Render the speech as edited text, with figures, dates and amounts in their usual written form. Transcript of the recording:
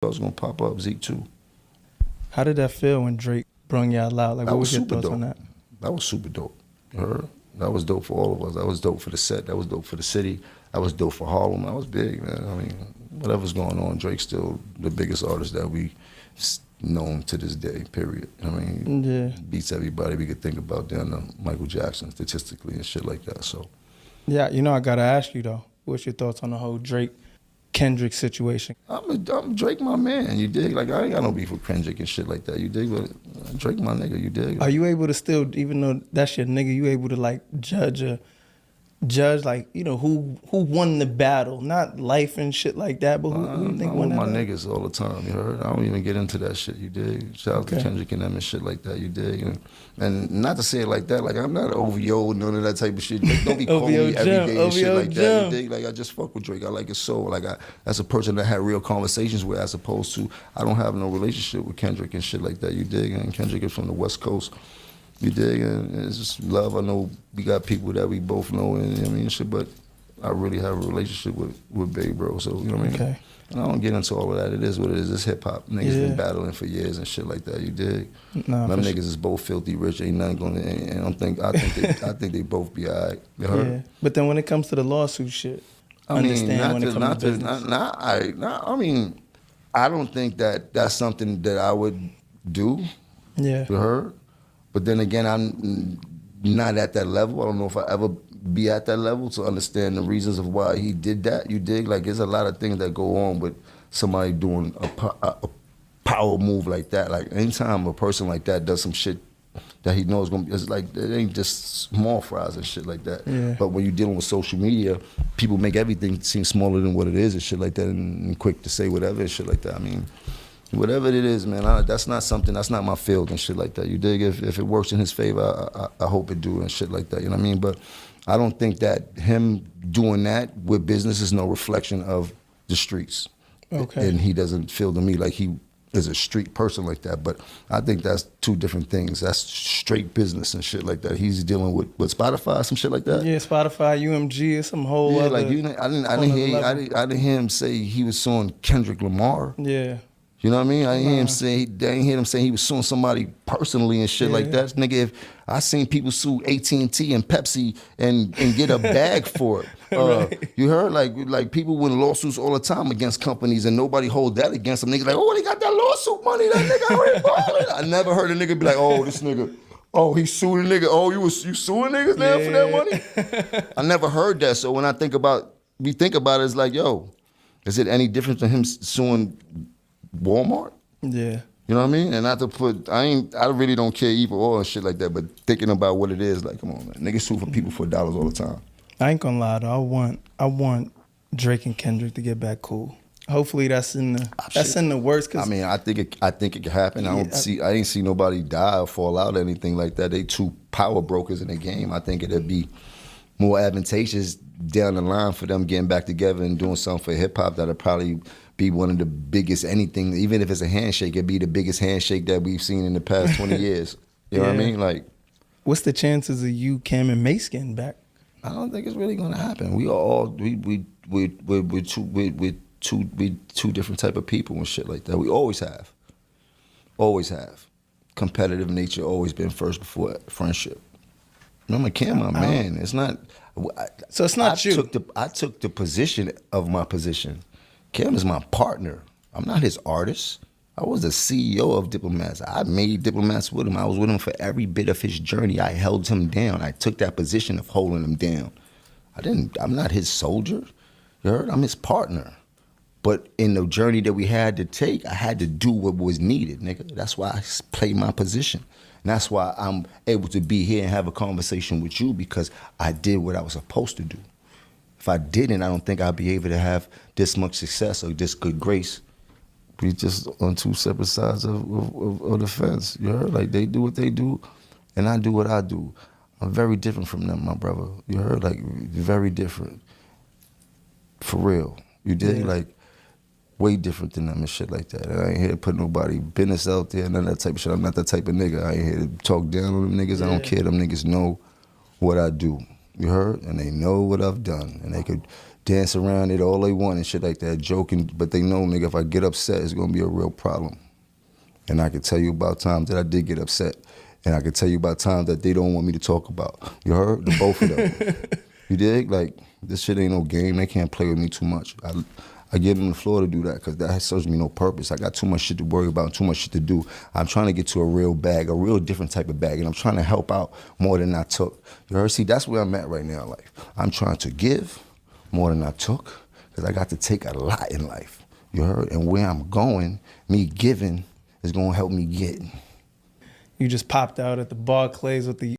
I was gonna pop up Zeke too. How did that feel when Drake brung y'all out? Like, That what was was your super thoughts dope. on that? That was super dope. You heard? That was dope for all of us. That was dope for the set. That was dope for the city. That was dope for Harlem. That was big, man. I mean, whatever's going on, Drake's still the biggest artist that we known to this day, period. I mean, Yeah. beats everybody we could think about down to Michael Jackson statistically and shit like that, so. Yeah, you know, I gotta ask you though, what's your thoughts on the whole Drake-Kendrick situation? I'm Drake my man, you dig? Like, I ain't got no beef with Kendrick and shit like that, you dig? But Drake my nigga, you dig? Are you able to still, even though that's your nigga, you able to like judge like, you know, who won the battle? Not life and shit like that, but who you think won I'm that with my battle? niggas all the time, you heard? I don't even get into that shit, you dig? Shout out to Kendrick and them and shit like that, you dig? And not to say it like that, like I'm not OVO, none of that type of shit. Like, don't be calling me every day and shit like that, you dig? Like, I just fuck with Drake, I like his soul. Like, that's a person that I had real conversations with, as opposed to, I don't have no relationship with Kendrick and shit like that, you dig? And Kendrick is from the West Coast. You dig? And it's just love. I know we got people that we both know, and I mean, shit, but I really have a relationship with Babe Bro, so, you know what I mean? Okay. And I don't get into all of that. It is what it is. It's hip-hop. Niggas been battling for years and shit like that, you dig? Nah, them niggas is both filthy rich, ain't nothing gonna, and I think they both be all right. You heard? Yeah, but then when it comes to the lawsuit shit, I mean, I don't think that that's something that I would do. Yeah. You heard? But then again, I'm not at that level. I don't know if I ever be at that level to understand the reasons of why he did that. You dig? Like, there's a lot of things that go on with somebody doing a power move like that. Like, anytime a person like that does some shit that he knows gonna be, it's like, it ain't just small fries and shit like that. Yeah. But when you're dealing with social media, people make everything seem smaller than what it is and shit like that, and quick to say whatever and shit like that. I mean, whatever it is, man, that's not my field and shit like that. You dig? If it works in his favor, I hope it do and shit like that, you know what I mean? But I don't think that him doing that with business is no reflection of the streets. Okay. And he doesn't feel to me like he is a street person like that. But I think that's two different things. That's straight business and shit like that. He's dealing with Spotify, some shit like that. Yeah, Spotify, UMG, some whole other. Like, I didn't hear him say he was suing Kendrick Lamar. Yeah. You know what I mean? I didn't hear him say he was suing somebody personally and shit like that. Nigga, if I seen people sue AT&T and Pepsi and get a bag for it. Right. You heard? Like people win lawsuits all the time against companies and nobody hold that against them. Niggas like, oh, they got that lawsuit money, that nigga already balling. I never heard a nigga be like, oh, this nigga, oh, he sued a nigga. Oh, you suing niggas now for that money? I never heard that. So when we think about it, it's like, yo, is it any different than him suing Walmart? Yeah. You know what I mean? And not to put, I really don't care either or and shit like that, but thinking about what it is, like, come on, man. Niggas sue for people for dollars all the time. I ain't gonna lie though. I want Drake and Kendrick to get back cool. Hopefully that's in the works. Cause I mean, I think it can happen. I ain't see nobody die or fall out or anything like that. They two power brokers in the game. I think it'd be more advantageous down the line for them getting back together and doing something for hip hop that'll probably be one of the biggest anything, even if it's a handshake, it'd be the biggest handshake that we've seen in the past 20 years. You know what I mean? Like, what's the chances of you, Cam, and Mace getting back? I don't think it's really gonna happen. We're two different type of people and shit like that. We always have. Always have. Competitive nature always been first before friendship. Remember, Cam, my man. It's not. So it's not you. I took the position of my position. Cam is my partner. I'm not his artist. I was the CEO of Diplomats. I made Diplomats with him. I was with him for every bit of his journey. I held him down. I took that position of holding him down. I'm not his soldier. You heard? I'm his partner. But in the journey that we had to take, I had to do what was needed, nigga. That's why I played my position. And that's why I'm able to be here and have a conversation with you, because I did what I was supposed to do. If I didn't, I don't think I'd be able to have this much success or this good grace. We just on two separate sides of the fence. You heard? Like, they do what they do, and I do what I do. I'm very different from them, my brother. You heard? Like, very different. For real. You did? Yeah. Like, way different than them and shit like that. And I ain't here to put nobody business out there, none of that type of shit. I'm not that type of nigga. I ain't here to talk down on them niggas. Yeah. I don't care. Them niggas know what I do. You heard? And they know what I've done. And dance around it all they want and shit like that, joking. But they know, nigga, if I get upset, it's gonna be a real problem. And I can tell you about times that I did get upset. And I can tell you about times that they don't want me to talk about. You heard? The both of them. You dig? Like, this shit ain't no game. They can't play with me too much. I give them the floor to do that because that serves me no purpose. I got too much shit to worry about, too much shit to do. I'm trying to get to a real bag, a real different type of bag, and I'm trying to help out more than I took. You heard? See, that's where I'm at right now in life. I'm trying to give more than I took because I got to take a lot in life. You heard? And where I'm going, me giving is going to help me get. You just popped out at the Barclays with the